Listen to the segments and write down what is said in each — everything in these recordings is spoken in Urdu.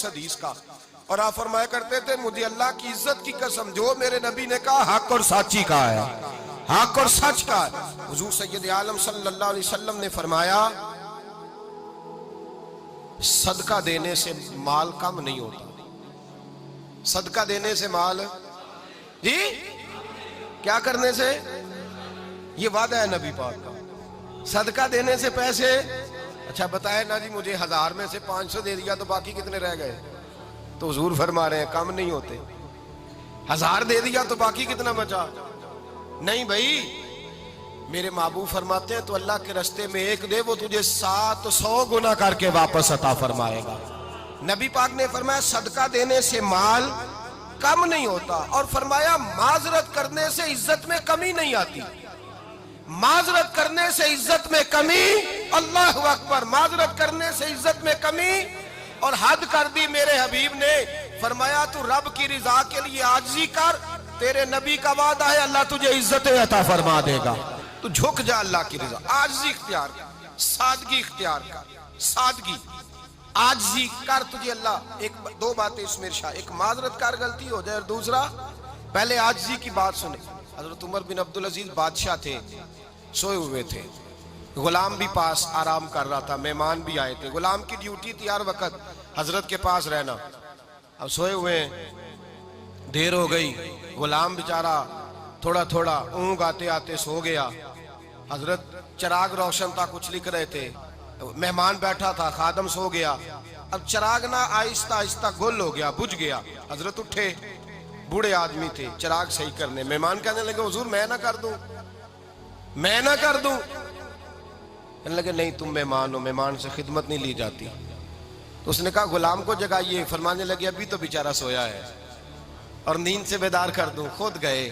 اس حدیث کا، اور آپ فرمایا کرتے تھے مجھے اللہ کی عزت کی قسم جو میرے نبی نے کہا حق اور سچی کہا ہے، حق اور سچ کہا ہے۔ حضور سید عالم صلی اللہ علیہ وسلم نے فرمایا صدقہ دینے سے مال کم نہیں ہوتا، صدقہ دینے سے مال جی کیا کرنے سے، یہ وعدہ ہے نبی پاک کا، صدقہ دینے سے پیسے، اچھا بتائے نا جی مجھے 1000 میں سے 500 دے دیا تو باقی کتنے رہ گئے، تو حضور فرما رہے ہیں کم نہیں ہوتے، 1000 دے دیا تو باقی کتنا بچا، نہیں بھائی میرے محبوب فرماتے ہیں تو اللہ کے رستے میں ایک دے وہ تجھے 700 گنا کر کے واپس عطا فرمائے گا۔ نبی پاک نے فرمایا صدقہ دینے سے مال کم نہیں ہوتا، اور فرمایا معذرت کرنے سے عزت میں کمی نہیں آتی، معذرت کرنے سے عزت میں کمی، اللہ اکبر، معذرت کرنے سے عزت میں کمی، اور حد کر دی میرے حبیب نے، فرمایا تو رب کی رضا کے لیے عاجزی کر، تیرے نبی کا وعدہ ہے اللہ تجھے عزت عطا فرما دے گا، تو جھک جا اللہ کی رضا، عاجزی اختیار کر، سادگی اختیار کر، سادگی عاجزی کر، تجھے اللہ ایک دو باتیں اس میں ارشاد، ایک معذرت کر غلطی ہو جائے، اور دوسرا پہلے عاجزی کی بات سنے۔ حضرت عمر بن عبدالعزیز بادشاہ تھے، سوئے ہوئے تھے، غلام بھی پاس آرام کر رہا تھا، مہمان بھی آئے تھے، غلام کی ڈیوٹی تھی ہر وقت حضرت کے پاس رہنا، اب سوئے ہوئے دیر ہو گئی، غلام بیچارہ تھوڑا تھوڑا اونگ آتے آتے سو گیا، حضرت چراغ روشن تھا کچھ لکھ رہے تھے، مہمان بیٹھا تھا خادم سو گیا، اب چراغ نہ آہستہ آہستہ گل ہو گیا، بجھ گیا، حضرت اٹھے، بوڑھے آدمی تھے چراغ صحیح کرنے، مہمان کہنے لگے حضور میں نہ کر دوں، میں نہ کر دوں، کہنے لگے نہیں تم مہمان ہو، مہمان سے خدمت نہیں لی جاتی، تو اس نے کہا غلام کو جگائیے، فرمانے لگے ابھی تو بیچارہ سویا ہے اور نیند سے بیدار کر دوں، خود گئے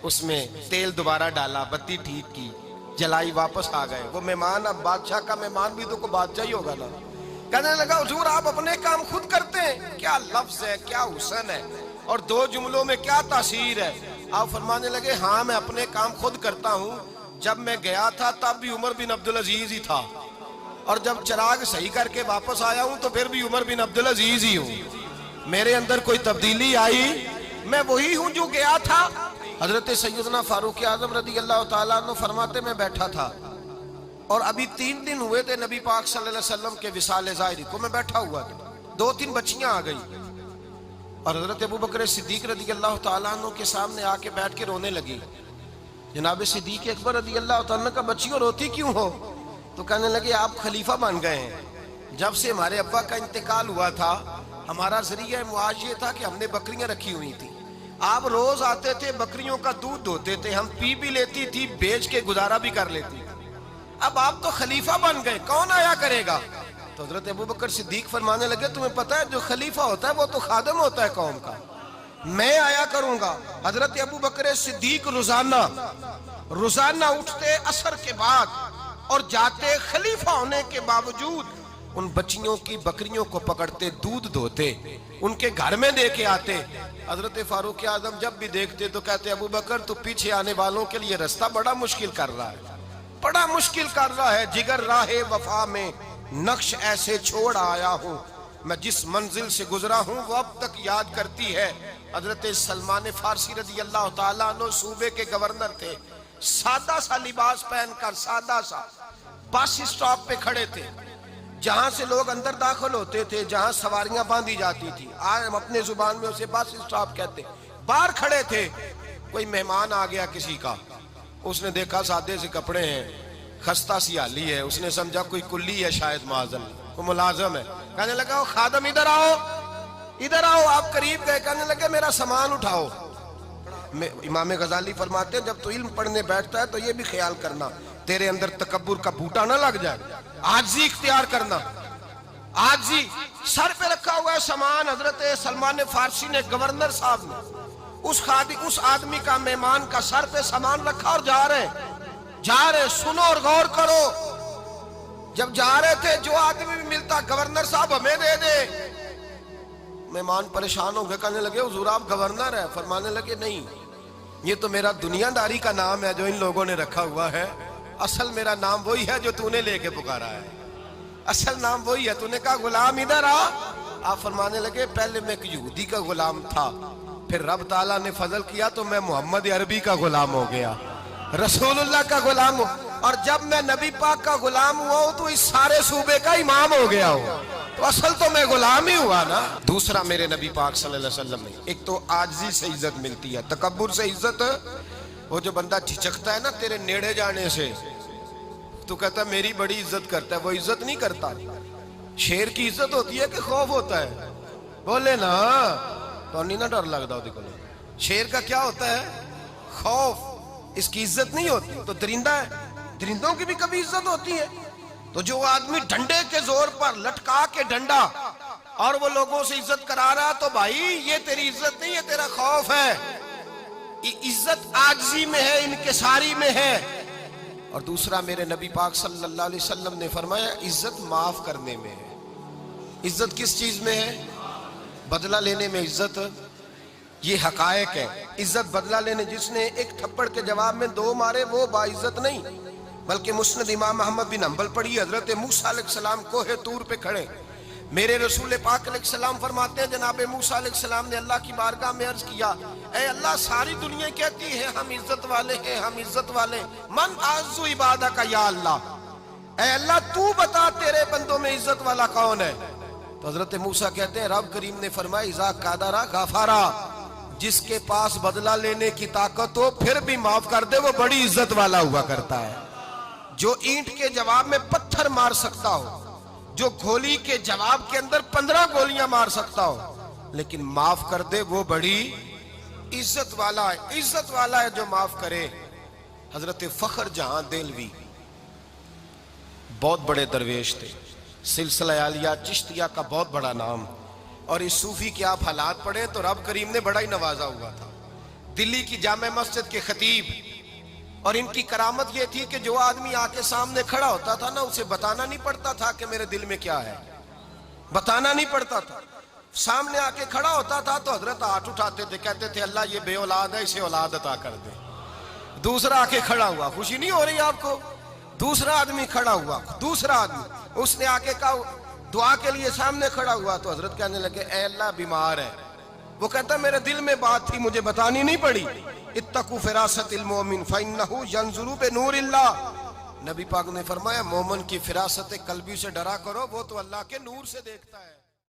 اس میں تیل دوبارہ ڈالا، بتی ٹھیک کی، جلائی، واپس آ گئے، وہ مہمان اب بادشاہ کا مہمان بھی تو کوئی بادشاہ ہی ہوگا نا، کہنے لگا حضور آپ اپنے کام خود کرتے ہیں، کیا لفظ ہے، کیا حسن ہے، اور دو جملوں میں کیا تاثیر ہے، آپ فرمانے لگے ہاں میں اپنے کام خود کرتا ہوں، جب میں گیا تھا تب بھی عمر بن عبدالعزیز ہی تھا، اور جب چراغ صحیح کر کے واپس آیا ہوں تو پھر بھی عمر بن عبدالعزیز ہی ہوں، میرے اندر کوئی تبدیلی آئی، میں وہی ہوں جو گیا تھا۔ حضرت سیدنا فاروق اعظم رضی اللہ تعالیٰ عنہ فرماتے میں بیٹھا تھا اور ابھی 3 دن ہوئے تھے نبی پاک صلی اللہ علیہ وسلم کے وصال ظاہری کو، میں بیٹھا ہوا تھا، 2-3 بچیاں آ گئی اور حضرت ابو بکر صدیق رضی اللہ تعالیٰ عنہ کے سامنے آ کے بیٹھ کے رونے لگی، جناب صدیق اکبر رضی اللہ تعالیٰ عنہ کا بچیوں روتی کیوں ہو، تو کہنے لگے آپ خلیفہ بن گئے ہیں، جب سے ہمارے ابا کا انتقال ہوا تھا ہمارا ذریعہ معاش یہ تھا کہ ہم نے بکریاں رکھی ہوئی تھی، آپ روز آتے تھے بکریوں کا دودھ دھوتے تھے، ہم پی بھی لیتی تھی بیچ کے گزارا بھی کر لیتی، اب آپ تو خلیفہ بن گئے کون آیا کرے گا، تو حضرت ابو بکر صدیق فرمانے لگے تمہیں پتہ ہے جو خلیفہ ہوتا ہے وہ تو خادم ہوتا ہے قوم کا، میں آیا کروں گا۔ حضرت ابو بکر صدیق روزانہ اٹھتے عصر کے بعد اور جاتے، خلیفہ ہونے کے باوجود ان بچیوں کی بکریوں کو پکڑتے، دودھ دھوتے، ان کے گھر میں دے کے آتے۔ حضرت فاروق اعظم جب بھی دیکھتے تو کہتے ابو بکر تو پیچھے آنے والوں کے لیے رستہ بڑا مشکل کر رہا ہے، بڑا مشکل کر رہا ہے، جگر راہ وفا میں نقش ایسے چھوڑ آیا ہوں، میں جس منزل سے گزرا ہوں وہ اب تک یاد کرتی ہے۔ حضرت سلمان فارسی رضی اللہ تعالیٰ عنہ صوبے کے گورنر تھے، سادہ سا لباس پہن کر، سادہ سا، بس اسٹاپ پہ کھڑے تھے، جہاں سے لوگ اندر داخل ہوتے تھے، جہاں سواریاں باندھی جاتی تھی، آج ہم اپنے زبان میں اسے بس اسٹاپ کہتے، باہر کھڑے تھے، کوئی مہمان آ گیا کسی کا، اس نے دیکھا سادے سے کپڑے ہیں، خستہ سی حالی ہے، اس نے سمجھا کوئی کلی ہے شاید معاذن، کوئی ملازم ہے، کہنے لگا خادم ادھر آؤ، ادھر آؤ، آپ قریب گئے، کہنے لگے میرا سامان اٹھاؤ۔ امام غزالی فرماتے ہیں جب تو علم پڑھنے بیٹھتا ہے تو یہ بھی خیال کرنا تیرے اندر تکبر کا بوٹا نہ لگ جائے، عاجزی اختیار کرنا، عاجزی، سر پہ رکھا ہوا ہے سامان، حضرت سلمان فارسی نے گورنر صاحب نے اس آدمی کا، مہمان کا سر پہ سامان رکھا اور جا رہے، سنو اور غور کرو، جب جا رہے تھے جو آدمی بھی ملتا گورنر صاحب ہمیں دے دے، مہمان پریشان ہو گئے، کہنے لگے حضور آپ گورنر ہیں، فرمانے لگے نہیں، یہ تو میرا دنیا داری کا نام ہے جو ان لوگوں نے رکھا ہوا ہے، اصل میرا نام وہی ہے جو تو نے لے کے پکارا ہے، اصل نام وہی ہے، تو نے کہا غلام ادھر آ، آپ فرمانے لگے پہلے میں ایک یہودی کا غلام تھا، پھر رب تعالیٰ نے فضل کیا تو میں محمد عربی کا غلام ہو گیا، رسول اللہ کا غلام ہوں، اور جب میں نبی پاک کا غلام ہوا ہوں تو اس سارے صوبے کا امام ہو گیا ہوں، تو اصل تو میں غلام ہی ہوا نا۔ دوسرا میرے نبی پاک صلی اللہ علیہ وسلم نے، ایک تو عاجزی سے عزت ملتی ہے، تکبر سے عزت، وہ جو بندہ جھجکتا ہے نا تیرے نیڑے جانے سے، تو کہتا ہے میری بڑی عزت کرتا ہے، وہ عزت نہیں کرتا۔ شیر کی عزت ہوتی ہے کہ خوف ہوتا ہے؟ بولے نا تو نہیں نہ ڈر لگتا ہوتی کو۔ شیر کا کیا ہوتا ہے؟ خوف، اس کی عزت نہیں ہوتی۔ تو درندہ ہے، درندوں کی بھی کبھی عزت ہوتی ہے؟ تو جو آدمی ڈنڈے کے زور پر لٹکا کے ڈنڈا اور وہ لوگوں سے عزت کرا رہا، تو بھائی یہ تیری عزت نہیں ہے، تیرا خوف ہے۔ عزت عاجزی میں ہے، انکساری میں ہے۔ اور دوسرا میرے نبی پاک صلی اللہ علیہ وسلم نے فرمایا عزت معاف کرنے میں ہے۔ عزت کس چیز میں ہے؟ بدلہ لینے میں عزت، یہ حقائق ہے۔ عزت بدلہ لینے، جس نے ایک تھپڑ کے جواب میں 2 مارے وہ باعزت نہیں، بلکہ مسند امام احمد بن حنبل پڑھی، حضرت موسیٰ علیہ السلام کوہ طور پہ کھڑے، میرے رسول پاک علیہ السلام فرماتے ہیں جناب موسیٰ علیہ السلام نے اللہ کی بارگاہ میں عرض کیا، اے اللہ ساری دنیا کہتی ہے ہم عزت والے ہیں، ہم عزت والے، من اعز عبادک یا اللہ، اے اللہ تو بتا تیرے بندوں میں عزت والا کون ہے؟ تو حضرت موسیٰ کہتے ہیں رب کریم نے فرمایا اذا قادرا غفارا، جس کے پاس بدلہ لینے کی طاقت ہو پھر بھی معاف کر دے وہ بڑی عزت والا ہوا کرتا ہے۔ جو اینٹ کے جواب میں پتھر مار سکتا ہو، جو گولی کے جواب کے اندر 15 گولیاں مار سکتا ہو لیکن معاف کر دے وہ بڑی عزت والا ہے۔ عزت والا ہے جو معاف کرے۔ حضرت فخر جہاں دہلوی بہت بڑے درویش تھے، سلسلہ عالیہ چشتیہ کا بہت بڑا نام، اور اس صوفی کے آپ حالات پڑھیں تو رب کریم نے بڑا ہی نوازا ہوا تھا۔ دلی کی جامع مسجد کے خطیب، اور ان کی کرامت یہ تھی کہ جو آدمی آ کے سامنے کھڑا ہوتا تھا نا اسے بتانا نہیں پڑتا تھا کہ میرے دل میں کیا ہے، بتانا نہیں پڑتا تھا۔ سامنے آ کے کھڑا ہوتا تھا تو حضرت ہاتھ اٹھاتے تھے، کہتے تھے اللہ یہ بے اولاد ہے اسے اولاد عطا کر دے۔ دوسرا آ کے کھڑا ہوا، خوشی نہیں ہو رہی آپ کو؟ دوسرا آدمی کھڑا ہوا، دوسرا آدمی، اس نے آ کے کہا دعا کے لیے سامنے کھڑا ہوا تو حضرت کہنے لگے اے اللہ بیمار ہے، وہ کہتا میرے دل میں بات تھی مجھے بتانی نہیں پڑی، اتقوا فراست المومن فإنہ ینظر بنور اللہ، نبی پاک نے فرمایا مومن کی فراست قلبی سے ڈرا کرو، وہ تو اللہ کے نور سے دیکھتا ہے۔